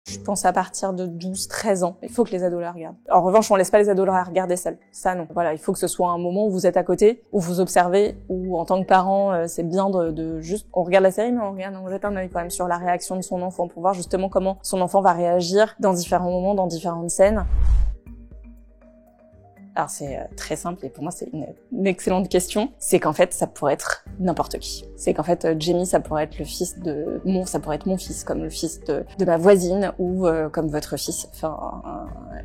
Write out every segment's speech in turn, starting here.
Je pense à partir de 12-13 ans. Il faut que les ados la regardent. En revanche, on laisse pas les ados la regarder seuls. Ça, non. Voilà, il faut que ce soit un moment où vous êtes à côté, où vous observez, où en tant que parent, c'est bien de juste... On regarde la série, mais on jette un œil quand même sur la réaction de son enfant pour voir justement comment son enfant va réagir dans différents moments, dans différentes scènes. Alors c'est très simple et pour moi c'est une excellente question. C'est qu'en fait ça pourrait être n'importe qui. C'est qu'en fait Jamie ça pourrait être le fils de ça pourrait être mon fils, comme le fils de ma voisine ou comme votre fils. Enfin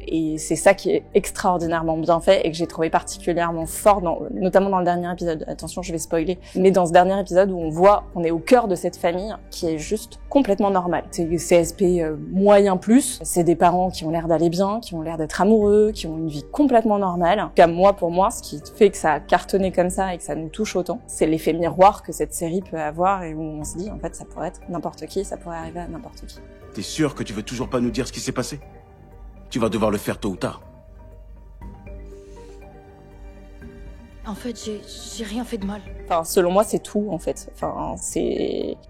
et c'est ça qui est extraordinairement bien fait et que j'ai trouvé particulièrement fort notamment dans le dernier épisode. Attention, je vais spoiler, mais dans ce dernier épisode où on voit qu'on est au cœur de cette famille qui est juste complètement normale. C'est CSP moyen plus. C'est des parents qui ont l'air d'aller bien, qui ont l'air d'être amoureux, qui ont une vie complètement normale. Pour moi, ce qui fait que ça a cartonné comme ça et que ça nous touche autant, c'est l'effet miroir que cette série peut avoir et où on se dit, en fait, ça pourrait être n'importe qui, ça pourrait arriver à n'importe qui. T'es sûr que tu veux toujours pas nous dire ce qui s'est passé? Tu vas devoir le faire tôt ou tard. En fait, j'ai rien fait de mal. Enfin, selon moi, c'est tout, en fait. Enfin,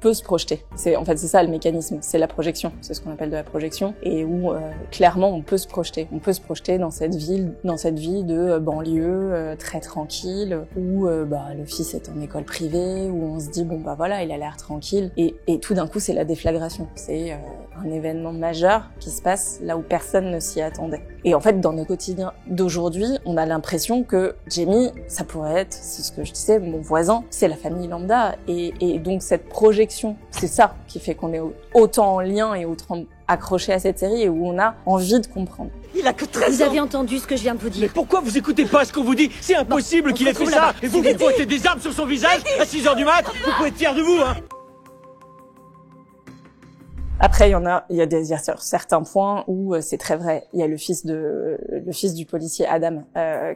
peut se projeter. C'est ça, le mécanisme. C'est la projection. C'est ce qu'on appelle de la projection. Et où, clairement, on peut se projeter. On peut se projeter dans cette vie de banlieue, très tranquille, où, le fils est en école privée, où on se dit, voilà, il a l'air tranquille. Et tout d'un coup, c'est la déflagration. C'est, un événement majeur qui se passe là où personne ne s'y attendait. Et en fait, dans notre quotidien d'aujourd'hui, on a l'impression que Jamie, ça pourrait être, c'est ce que je disais, mon voisin, c'est la famille lambda. Et donc cette projection, c'est ça qui fait qu'on est autant en lien et autant accroché à cette série et où on a envie de comprendre. Il a que 13 ans. Vous avez entendu ce que je viens de vous dire. Mais pourquoi vous écoutez pas ce qu'on vous dit? C'est impossible qu'il ait fait ça. Et vous pointez des armes sur son visage à 6h du mat. Vous pouvez être fiers de vous, hein. Après, il y a certains points où c'est très vrai. Il y a le fils du policier Adam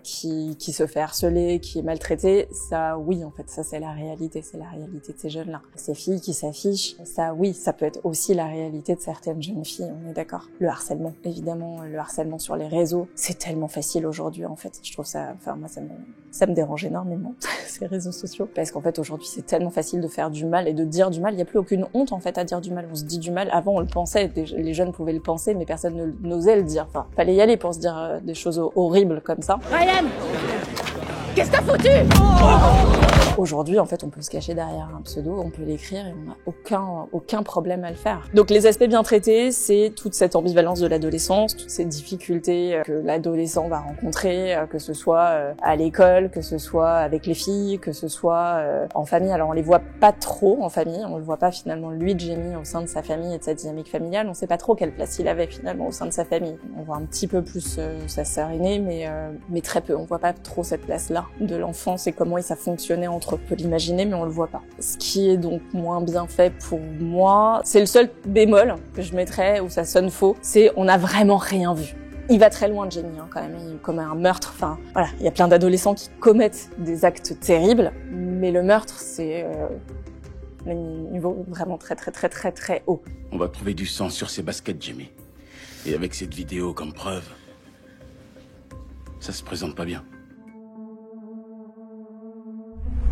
qui se fait harceler, qui est maltraité. Ça, oui, en fait, ça c'est la réalité de ces jeunes-là. Ces filles qui s'affichent, ça, oui, ça peut être aussi la réalité de certaines jeunes filles. On est d'accord. Le harcèlement, évidemment, le harcèlement sur les réseaux, c'est tellement facile aujourd'hui. En fait, je trouve ça, moi, ça me dérange énormément ces réseaux sociaux, parce qu'en fait aujourd'hui c'est tellement facile de faire du mal et de dire du mal. Il y a plus aucune honte en fait à dire du mal. On se dit du mal. Avant, on le pensait, les jeunes pouvaient le penser, mais personne n'osait le dire. Enfin, fallait y aller pour se dire des choses horribles comme ça. Ryan, qu'est-ce que t'as foutu? Aujourd'hui, en fait, on peut se cacher derrière un pseudo, on peut l'écrire et on n'a aucun problème à le faire. Donc les aspects bien traités, c'est toute cette ambivalence de l'adolescence, toutes ces difficultés que l'adolescent va rencontrer, que ce soit à l'école, que ce soit avec les filles, que ce soit en famille. Alors on les voit pas trop en famille, on le voit pas finalement lui, Jamie, au sein de sa famille et de sa dynamique familiale. On sait pas trop quelle place il avait finalement au sein de sa famille. On voit un petit peu plus sa sœur aînée, mais très peu. On voit pas trop cette place-là de l'enfance et comment ça fonctionnait entre eux. On peut l'imaginer, mais on le voit pas. Ce qui est donc moins bien fait pour moi, c'est le seul bémol que je mettrais où ça sonne faux, c'est on n'a vraiment rien vu. Il va très loin, Jamie, quand même. Il commet un meurtre. Enfin, voilà, il y a plein d'adolescents qui commettent des actes terribles, mais le meurtre, c'est un niveau vraiment très, très, très, très, très haut. On va trouver du sang sur ses baskets, Jamie. Et avec cette vidéo comme preuve, ça se présente pas bien.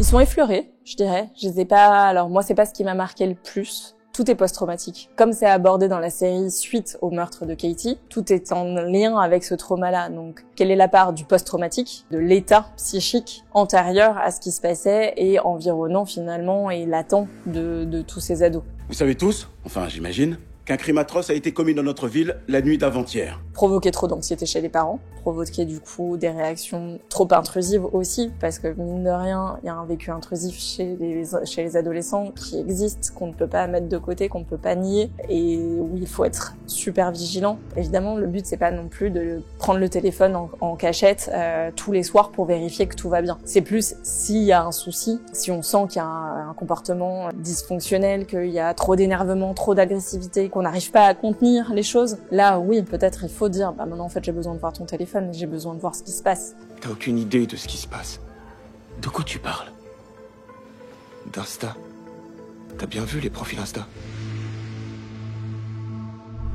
Ils sont effleurés, je dirais. Je les ai pas... Alors moi, c'est pas ce qui m'a marqué le plus. Tout est post-traumatique. Comme c'est abordé dans la série suite au meurtre de Katie, tout est en lien avec ce trauma-là. Donc, quelle est la part du post-traumatique, de l'état psychique antérieur à ce qui se passait et environnant finalement et latent de tous ces ados? Vous savez tous, enfin j'imagine, qu'un crime atroce a été commis dans notre ville la nuit d'avant-hier. Provoquer trop d'anxiété chez les parents, provoquer du coup des réactions trop intrusives aussi, parce que mine de rien, il y a un vécu intrusif chez les adolescents qui existe, qu'on ne peut pas mettre de côté, qu'on ne peut pas nier, et où il faut être super vigilant. Évidemment, le but c'est pas non plus de prendre le téléphone en cachette tous les soirs pour vérifier que tout va bien. C'est plus s'il y a un souci, si on sent qu'il y a un comportement dysfonctionnel, qu'il y a trop d'énervement, trop d'agressivité, qu'on n'arrive pas à contenir les choses, là oui, peut-être il faut dire, maintenant en fait j'ai besoin de voir ton téléphone, j'ai besoin de voir ce qui se passe. T'as aucune idée de ce qui se passe. De quoi tu parles? D'Insta. T'as bien vu les profils Insta?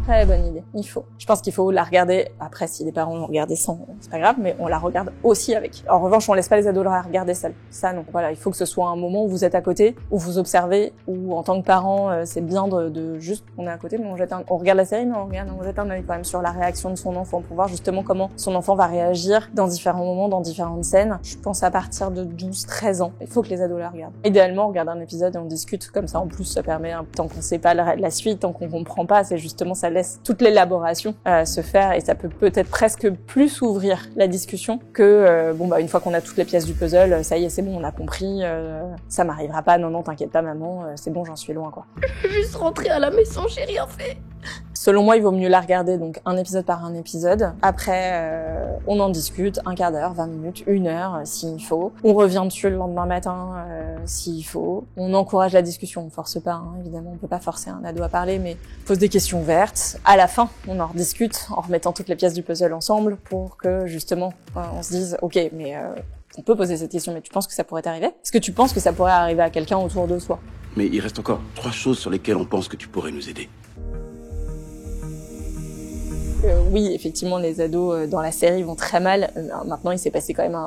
très bonne idée. Il faut. Je pense qu'il faut la regarder. Après, si les parents l'ont regardé sans, c'est pas grave, mais on la regarde aussi avec. En revanche, on laisse pas les ados la regarder seuls. Ça, non. Voilà, il faut que ce soit un moment où vous êtes à côté, où vous observez, où en tant que parent, c'est bien de juste, on est à côté, mais on regarde la série, mais on jette un œil quand même sur la réaction de son enfant pour voir justement comment son enfant va réagir dans différents moments, dans différentes scènes. Je pense à partir de 12-13 ans. Il faut que les ados la regardent. Idéalement, on regarde un épisode et on discute comme ça. En plus, ça permet, tant qu'on sait pas la suite, tant qu'on comprend pas, c'est justement, ça laisse toute l'élaboration se faire et ça peut peut-être presque plus ouvrir la discussion que, une fois qu'on a toutes les pièces du puzzle, ça y est, c'est bon, on a compris, ça m'arrivera pas, non, t'inquiète pas maman, c'est bon, j'en suis loin, quoi. Je veux juste rentrer à la maison, j'ai rien fait. Selon moi, il vaut mieux la regarder, donc un épisode par un épisode. Après, on en discute, un quart d'heure, 20 minutes, 1 heure, s'il faut. On revient dessus le lendemain matin, s'il faut. On encourage la discussion, on force pas, hein, évidemment, on peut pas forcer un ado à parler, mais pose des questions ouvertes. À la fin, on en rediscute en remettant toutes les pièces du puzzle ensemble pour que, justement, on se dise, ok, mais on peut poser cette question, mais tu penses que ça pourrait t'arriver? Est-ce que tu penses que ça pourrait arriver à quelqu'un autour de soi? Mais il reste encore 3 choses sur lesquelles on pense que tu pourrais nous aider. Oui, effectivement, les ados dans la série vont très mal. Maintenant, il s'est passé quand même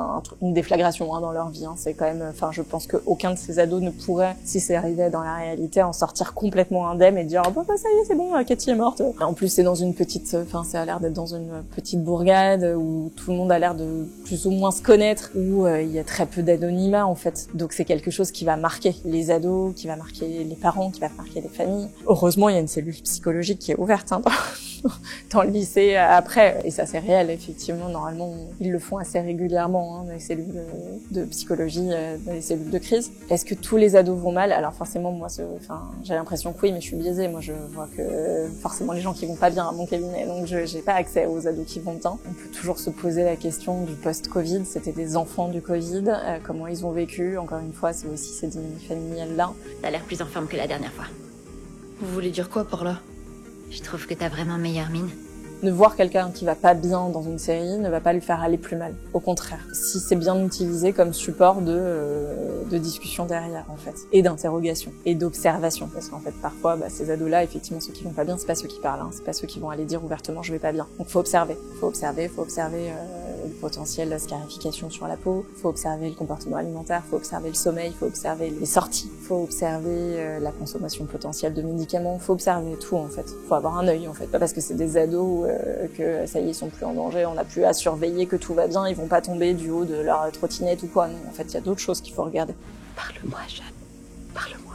une déflagration dans leur vie. C'est quand même, je pense qu'aucun de ces ados ne pourrait, si c'est arrivé dans la réalité, en sortir complètement indemne et dire oh, ça y est, c'est bon, Cathy est morte. En plus, c'est dans une petite, ça a l'air d'être dans une petite bourgade où tout le monde a l'air de plus ou moins se connaître, où il y a très peu d'anonymat en fait. Donc c'est quelque chose qui va marquer les ados, qui va marquer les parents, qui va marquer les familles. Heureusement, il y a une cellule psychologique qui est ouverte dans le lycée après, et ça c'est réel effectivement, normalement ils le font assez régulièrement dans les cellules de psychologie, dans les cellules de crise. Est-ce que tous les ados vont mal? Alors forcément moi j'ai l'impression que oui, mais je suis biaisée, moi je vois que forcément les gens qui vont pas bien à mon cabinet, donc j'ai pas accès aux ados qui vont bien. On peut toujours se poser la question du post-Covid, c'était des enfants du Covid, comment ils ont vécu, encore une fois c'est aussi ces dynamiques familiales là. T'as l'air plus en forme que la dernière fois. Vous voulez dire quoi par là? Je trouve que t'as vraiment meilleure mine. Ne voir quelqu'un qui va pas bien dans une série ne va pas lui faire aller plus mal. Au contraire, si c'est bien utilisé comme support de discussion derrière en fait, et d'interrogation et d'observation, parce qu'en fait parfois ces ados-là, effectivement ceux qui vont pas bien, c'est pas ceux qui parlent, c'est pas ceux qui vont aller dire ouvertement je vais pas bien. Donc faut observer le potentiel scarification sur la peau, faut observer le comportement alimentaire, faut observer le sommeil, faut observer les sorties, faut observer la consommation potentielle de médicaments, faut observer tout en fait. Faut avoir un œil en fait, pas parce que c'est des ados que ça y est, ils sont plus en danger, on n'a plus à surveiller que tout va bien, ils vont pas tomber du haut de leur trottinette ou quoi. Non, en fait, il y a d'autres choses qu'il faut regarder. Parle-moi, Jeanne. Parle-moi.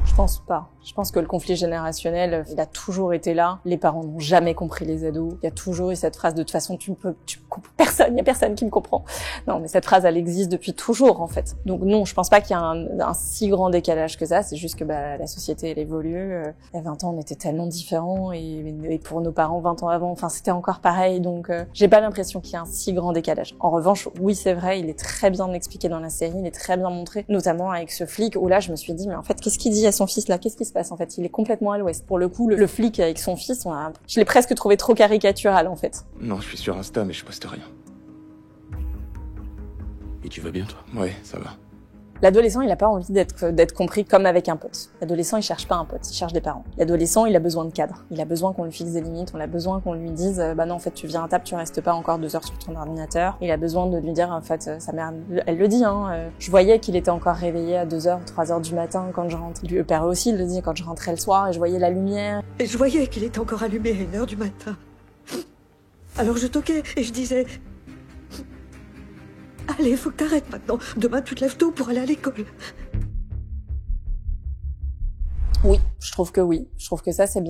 Je pense pas. Je pense que le conflit générationnel, il a toujours été là. Les parents n'ont jamais compris les ados. Il y a toujours eu cette phrase de toute façon, il y a personne qui me comprend. Non, mais cette phrase, elle existe depuis toujours, en fait. Donc non, je pense pas qu'il y a un si grand décalage que ça. C'est juste que, la société, elle évolue. Il y a 20 ans, on était tellement différents et pour nos parents, 20 ans avant, c'était encore pareil. Donc, j'ai pas l'impression qu'il y a un si grand décalage. En revanche, oui, c'est vrai, il est très bien expliqué dans la série, il est très bien montré, notamment avec ce flic où là, je me suis dit, mais en fait, qu'est-ce qu'il dit à son fils là? Qu'est-ce qui se passe en fait? Il est complètement à l'ouest. Pour le coup, le flic avec son fils, je l'ai presque trouvé trop caricatural en fait. Non, je suis sur Insta, mais je poste rien. Et tu vas bien, toi? Ouais, ça va. L'adolescent, il a pas envie d'être compris comme avec un pote. L'adolescent, il cherche pas un pote, il cherche des parents. L'adolescent, il a besoin de cadre. Il a besoin qu'on lui fixe des limites, on a besoin qu'on lui dise, non, en fait, tu viens à table, tu restes pas encore 2 heures sur ton ordinateur. Il a besoin de lui dire, en fait, sa mère, elle le dit, je voyais qu'il était encore réveillé à 2 heures, 3 heures du matin quand je rentrais. Le père aussi, il le dit, quand je rentrais le soir et je voyais la lumière. Et je voyais qu'il était encore allumé à 1 heure du matin. Alors je toquais et je disais... Allez, faut que t'arrêtes maintenant. Demain, tu te lèves tôt pour aller à l'école. Oui, je trouve que oui. Je trouve que ça, c'est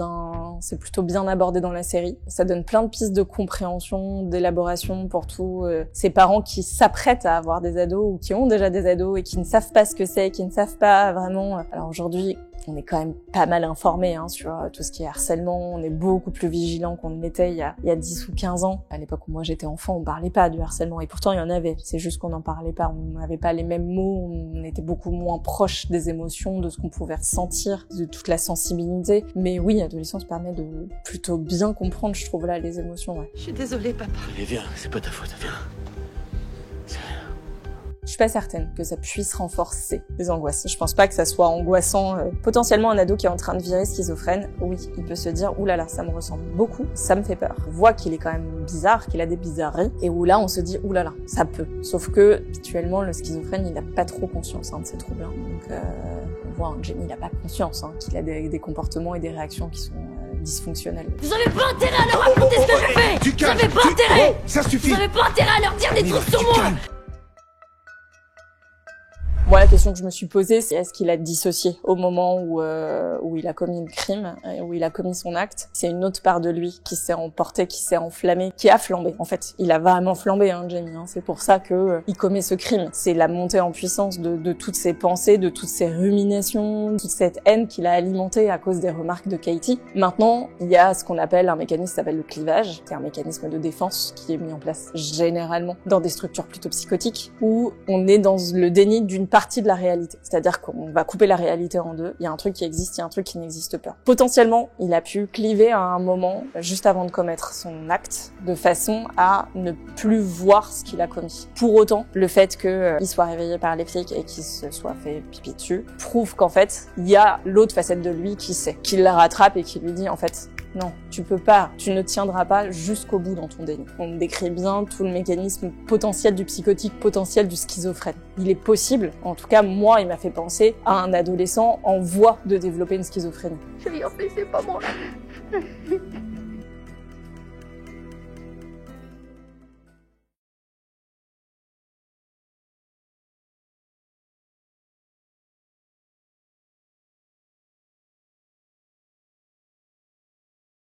plutôt bien abordé dans la série. Ça donne plein de pistes de compréhension, d'élaboration pour tous ces parents qui s'apprêtent à avoir des ados ou qui ont déjà des ados et qui ne savent pas ce que c'est, qui ne savent pas vraiment. Alors aujourd'hui, on est quand même pas mal informés sur tout ce qui est harcèlement. On est beaucoup plus vigilants qu'on ne l'était il y a 10 ou 15 ans. À l'époque où moi j'étais enfant, on parlait pas du harcèlement. Et pourtant, il y en avait. C'est juste qu'on n'en parlait pas. On n'avait pas les mêmes mots. On était beaucoup moins proche des émotions, de ce qu'on pouvait ressentir, de toute la sensibilité. Mais oui, l'adolescence permet de plutôt bien comprendre, je trouve, là, les émotions. Ouais. Je suis désolée, papa. Allez, viens, c'est pas ta faute, viens. Je suis pas certaine que ça puisse renforcer les angoisses. Je pense pas que ça soit angoissant. Potentiellement, un ado qui est en train de virer schizophrène, oui, il peut se dire, oulala, ça me ressemble beaucoup, ça me fait peur. On voit qu'il est quand même bizarre, qu'il a des bizarreries, et où là, on se dit, oulala, ça peut. Sauf que, habituellement, le schizophrène, il a pas trop conscience de ses troubles. Donc, on voit, Jamie, il a pas conscience qu'il a des comportements et des réactions qui sont dysfonctionnelles. Vous avez pas intérêt à leur raconter ce que j'ai fait. Vous avez pas intérêt. Ça suffit. Vous avez pas intérêt à leur dire des trucs sur moi. Moi, la question que je me suis posée, c'est est-ce qu'il a dissocié au moment où il a commis le crime, où il a commis son acte. C'est une autre part de lui qui s'est emportée, qui s'est enflammée, qui a flambé. En fait, il a vraiment flambé, Jamie. C'est pour ça que il commet ce crime. C'est la montée en puissance de toutes ses pensées, de toutes ses ruminations, toute cette haine qu'il a alimentée à cause des remarques de Katie. Maintenant, il y a ce qu'on appelle un mécanisme qui s'appelle le clivage, qui est un mécanisme de défense qui est mis en place généralement dans des structures plutôt psychotiques, où on est dans le déni d'une partie de la réalité. C'est-à-dire qu'on va couper la réalité en deux. Il y a un truc qui existe, il y a un truc qui n'existe pas. Potentiellement, il a pu cliver à un moment, juste avant de commettre son acte, de façon à ne plus voir ce qu'il a commis. Pour autant, le fait qu'il soit réveillé par les flics et qu'il se soit fait pipi dessus, prouve qu'en fait, il y a l'autre facette de lui qui sait, qui la rattrape et qui lui dit, en fait, non, tu peux pas, tu ne tiendras pas jusqu'au bout dans ton déni. On décrit bien tout le mécanisme potentiel du psychotique, potentiel du schizophrène. Il est possible, en tout cas moi il m'a fait penser à un adolescent en voie de développer une schizophrénie. Je lui en fais, c'est pas moi.